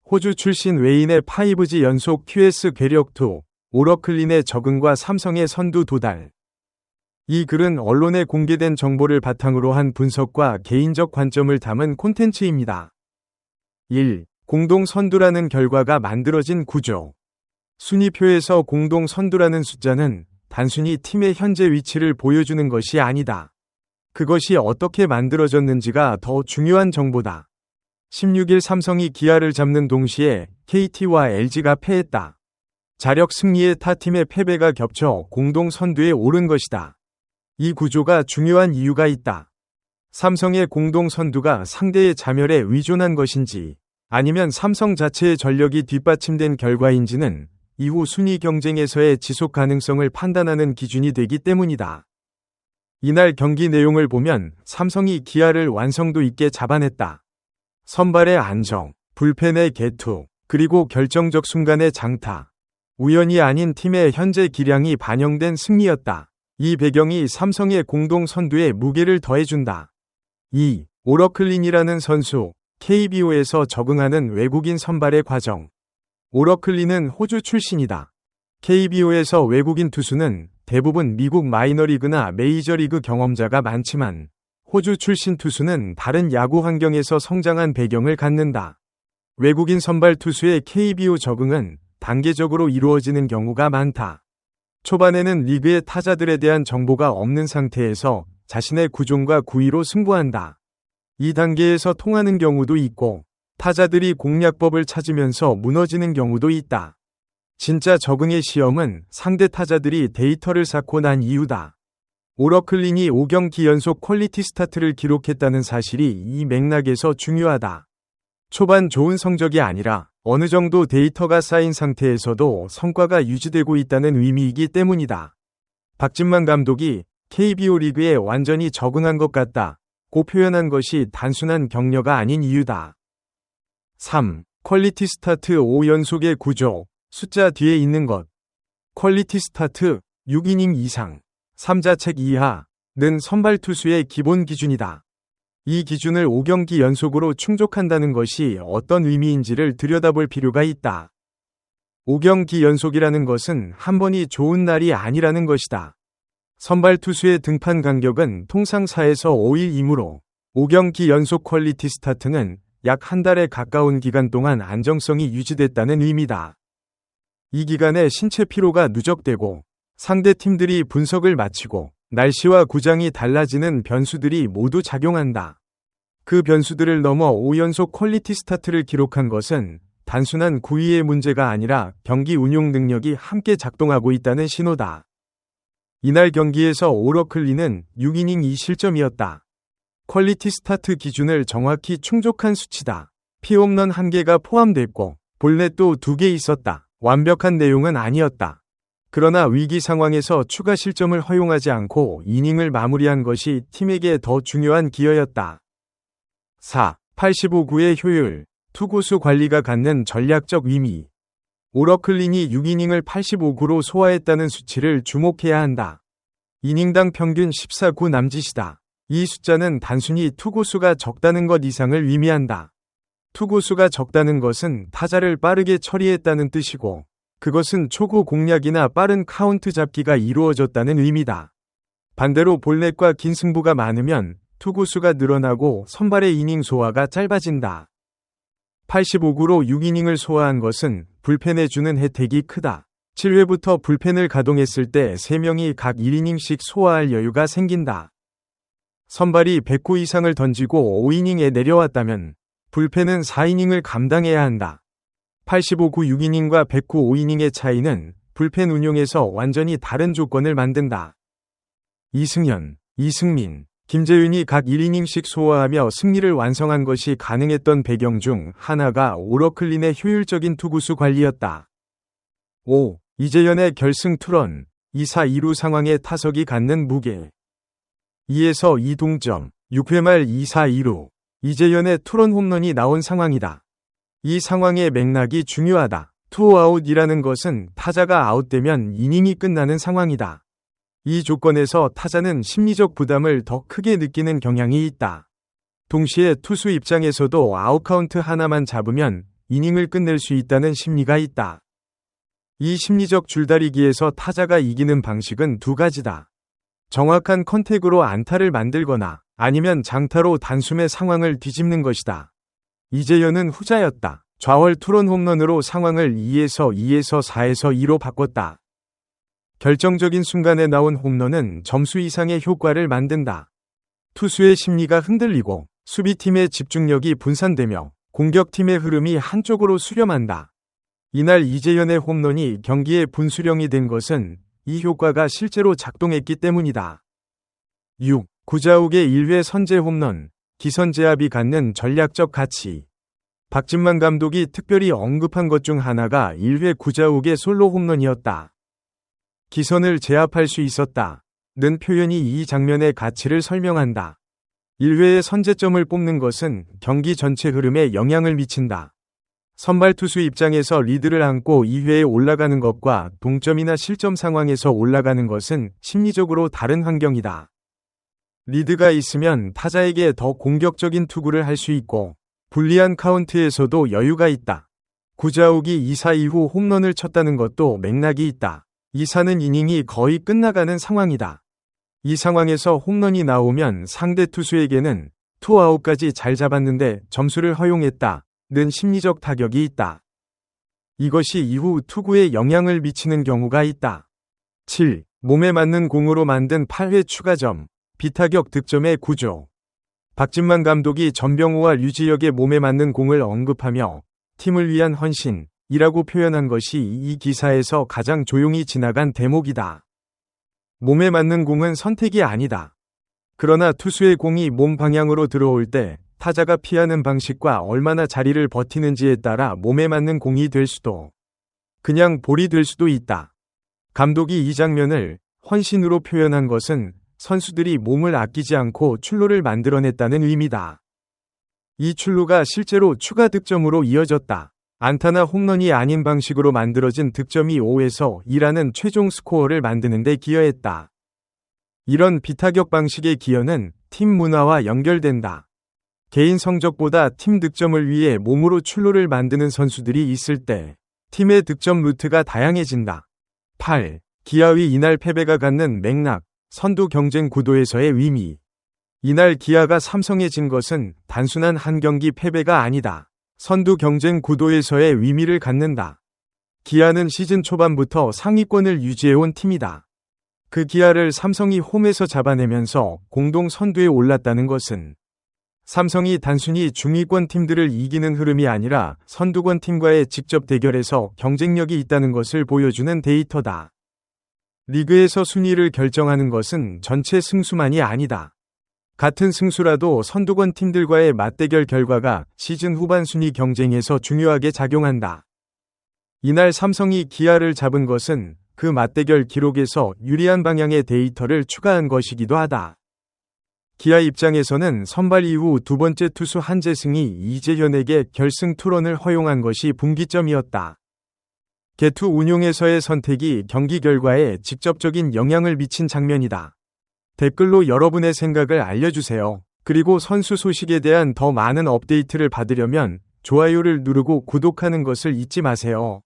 호주 출신 외인의 5G 연속 QS 괴력2, 오러클린의 적응과 삼성의 선두 도달. 이 글은 언론에 공개된 정보를 바탕으로 한 분석과 개인적 관점을 담은 콘텐츠입니다. 1. 공동 선두라는 결과가 만들어진 구조. 순위표에서 공동 선두라는 숫자는 단순히 팀의 현재 위치를 보여주는 것이 아니다. 그것이 어떻게 만들어졌는지가 더 중요한 정보다. 16일 삼성이 기아를 잡는 동시에 KT와 LG가 패했다. 자력 승리에 타 팀의 패배가 겹쳐 공동 선두에 오른 것이다. 이 구조가 중요한 이유가 있다. 삼성의 공동 선두가 상대의 자멸에 의존한 것인지 아니면 삼성 자체의 전력이 뒷받침된 결과인지는 이후 순위 경쟁에서의 지속 가능성을 판단하는 기준이 되기 때문이다. 이날 경기 내용을 보면 삼성이 기아를 완성도 있게 잡아냈다. 선발의 안정, 불펜의 개투, 그리고 결정적 순간의 장타. 우연이 아닌 팀의 현재 기량이 반영된 승리였다. 이 배경이 삼성의 공동 선두에 무게를 더해준다. 2. 오러클린이라는 선수, KBO에서 적응하는 외국인 선발의 과정. 오러클린은 호주 출신이다. KBO에서 외국인 투수는 대부분 미국 마이너리그나 메이저리그 경험자가 많지만 호주 출신 투수는 다른 야구 환경에서 성장한 배경을 갖는다. 외국인 선발 투수의 KBO 적응은 단계적으로 이루어지는 경우가 많다. 초반에는 리그의 타자들에 대한 정보가 없는 상태에서 자신의 구종과 구위로 승부한다. 이 단계에서 통하는 경우도 있고 타자들이 공략법을 찾으면서 무너지는 경우도 있다. 진짜 적응의 시험은 상대 타자들이 데이터를 쌓고 난 이후다. 오러클린이 5경기 연속 퀄리티 스타트를 기록했다는 사실이 이 맥락에서 중요하다. 초반 좋은 성적이 아니라 어느 정도 데이터가 쌓인 상태에서도 성과가 유지되고 있다는 의미이기 때문이다. 박진만 감독이 KBO 리그에 완전히 적응한 것 같다 고 표현한 것이 단순한 격려가 아닌 이유다. 3. 퀄리티 스타트 5연속의 구조, 숫자 뒤에 있는 것. 퀄리티 스타트 6이닝 이상, 3자책 이하는 선발 투수의 기본 기준이다. 이 기준을 5경기 연속으로 충족한다는 것이 어떤 의미인지를 들여다볼 필요가 있다. 5경기 연속이라는 것은 한 번이 좋은 날이 아니라는 것이다. 선발 투수의 등판 간격은 통상 4에서 5일이므로 5경기 연속 퀄리티 스타트는 약 한 달에 가까운 기간 동안 안정성이 유지됐다는 의미다. 이 기간에 신체 피로가 누적되고 상대 팀들이 분석을 마치고 날씨와 구장이 달라지는 변수들이 모두 작용한다. 그 변수들을 넘어 5연속 퀄리티 스타트를 기록한 것은 단순한 구위의 문제가 아니라 경기 운용 능력이 함께 작동하고 있다는 신호다. 이날 경기에서 오러클린은 6이닝 2실점이었다. 퀄리티 스타트 기준을 정확히 충족한 수치다. 피홈런 1개가 포함됐고 볼넷도 2개 있었다. 완벽한 내용은 아니었다. 그러나 위기 상황에서 추가 실점을 허용하지 않고 이닝을 마무리한 것이 팀에게 더 중요한 기여였다. 4. 85구의 효율, 투구수 관리가 갖는 전략적 의미. 오러클린이 6이닝을 85구로 소화했다는 수치를 주목해야 한다. 이닝당 평균 14구 남짓이다. 이 숫자는 단순히 투구수가 적다는 것 이상을 의미한다. 투구수가 적다는 것은 타자를 빠르게 처리했다는 뜻이고 그것은 초구 공략이나 빠른 카운트 잡기가 이루어졌다는 의미다. 반대로 볼넷과 긴 승부가 많으면 투구수가 늘어나고 선발의 이닝 소화가 짧아진다. 85구로 6이닝을 소화한 것은 불펜에 주는 혜택이 크다. 7회부터 불펜을 가동했을 때 3명이 각 1이닝씩 소화할 여유가 생긴다. 선발이 100구 이상을 던지고 5이닝에 내려왔다면 불펜은 4이닝을 감당해야 한다. 85구 6이닝과 109 5이닝의 차이는 불펜 운용에서 완전히 다른 조건을 만든다. 이승현, 이승민, 김재윤이 각 1이닝씩 소화하며 승리를 완성한 것이 가능했던 배경 중 하나가 오러클린의 효율적인 투구수 관리였다. 5. 이재현의 결승 투런, 2사 2루 상황의 타석이 갖는 무게. 2에서 2동점, 6회 말 2사 2루, 이재현의 투런 홈런이 나온 상황이다. 이 상황의 맥락이 중요하다. 투아웃이라는 것은 타자가 아웃되면 이닝이 끝나는 상황이다. 이 조건에서 타자는 심리적 부담을 더 크게 느끼는 경향이 있다. 동시에 투수 입장에서도 아웃카운트 하나만 잡으면 이닝을 끝낼 수 있다는 심리가 있다. 이 심리적 줄다리기에서 타자가 이기는 방식은 두 가지다. 정확한 컨택으로 안타를 만들거나 아니면 장타로 단숨에 상황을 뒤집는 것이다. 이재현은 후자였다. 좌월 투런 홈런으로 상황을 2에서 4에서 2로 바꿨다. 결정적인 순간에 나온 홈런은 점수 이상의 효과를 만든다. 투수의 심리가 흔들리고 수비팀의 집중력이 분산되며 공격팀의 흐름이 한쪽으로 수렴한다. 이날 이재현의 홈런이 경기의 분수령이 된 것은 이 효과가 실제로 작동했기 때문이다. 6. 구자욱의 1회 선제 홈런, 기선제압이 갖는 전략적 가치. 박진만 감독이 특별히 언급한 것 중 하나가 1회 구자욱의 솔로 홈런이었다. 기선을 제압할 수 있었다. 는 표현이 이 장면의 가치를 설명한다. 1회에 선제점을 뽑는 것은 경기 전체 흐름에 영향을 미친다. 선발 투수 입장에서 리드를 안고 2회에 올라가는 것과 동점이나 실점 상황에서 올라가는 것은 심리적으로 다른 환경이다. 리드가 있으면 타자에게 더 공격적인 투구를 할 수 있고 불리한 카운트에서도 여유가 있다. 구자욱이 2사 이후 홈런을 쳤다는 것도 맥락이 있다. 2사는 이닝이 거의 끝나가는 상황이다. 이 상황에서 홈런이 나오면 상대 투수에게는 투아웃까지 잘 잡았는데 점수를 허용했다. 는 심리적 타격이 있다. 이것이 이후 투구에 영향을 미치는 경우가 있다. 7. 몸에 맞는 공으로 만든 8회 추가점, 비타격 득점의 구조. 박진만 감독이 전병호와 류지혁의 몸에 맞는 공을 언급하며 팀을 위한 헌신이라고 표현한 것이 이 기사에서 가장 조용히 지나간 대목이다. 몸에 맞는 공은 선택이 아니다. 그러나 투수의 공이 몸 방향으로 들어올 때 타자가 피하는 방식과 얼마나 자리를 버티는지에 따라 몸에 맞는 공이 될 수도, 그냥 볼이 될 수도 있다. 감독이 이 장면을 헌신으로 표현한 것은 선수들이 몸을 아끼지 않고 출루를 만들어냈다는 의미다. 이 출루가 실제로 추가 득점으로 이어졌다. 안타나 홈런이 아닌 방식으로 만들어진 득점이 5에서 2라는 최종 스코어를 만드는 데 기여했다. 이런 비타격 방식의 기여는 팀 문화와 연결된다. 개인 성적보다 팀 득점을 위해 몸으로 출루를 만드는 선수들이 있을 때 팀의 득점 루트가 다양해진다. 8. 기아의 이날 패배가 갖는 맥락, 선두 경쟁 구도에서의 의미. 이날 기아가 삼성에 진 것은 단순한 한 경기 패배가 아니다. 선두 경쟁 구도에서의 의미를 갖는다. 기아는 시즌 초반부터 상위권을 유지해온 팀이다. 그 기아를 삼성이 홈에서 잡아내면서 공동 선두에 올랐다는 것은 삼성이 단순히 중위권 팀들을 이기는 흐름이 아니라 선두권 팀과의 직접 대결에서 경쟁력이 있다는 것을 보여주는 데이터다. 리그에서 순위를 결정하는 것은 전체 승수만이 아니다. 같은 승수라도 선두권 팀들과의 맞대결 결과가 시즌 후반 순위 경쟁에서 중요하게 작용한다. 이날 삼성이 기아를 잡은 것은 그 맞대결 기록에서 유리한 방향의 데이터를 추가한 것이기도 하다. 기아 입장에서는 선발 이후 두 번째 투수 한재승이 이재현에게 결승 투런을 허용한 것이 분기점이었다. 개투 운용에서의 선택이 경기 결과에 직접적인 영향을 미친 장면이다. 댓글로 여러분의 생각을 알려주세요. 그리고 선수 소식에 대한 더 많은 업데이트를 받으려면 좋아요를 누르고 구독하는 것을 잊지 마세요.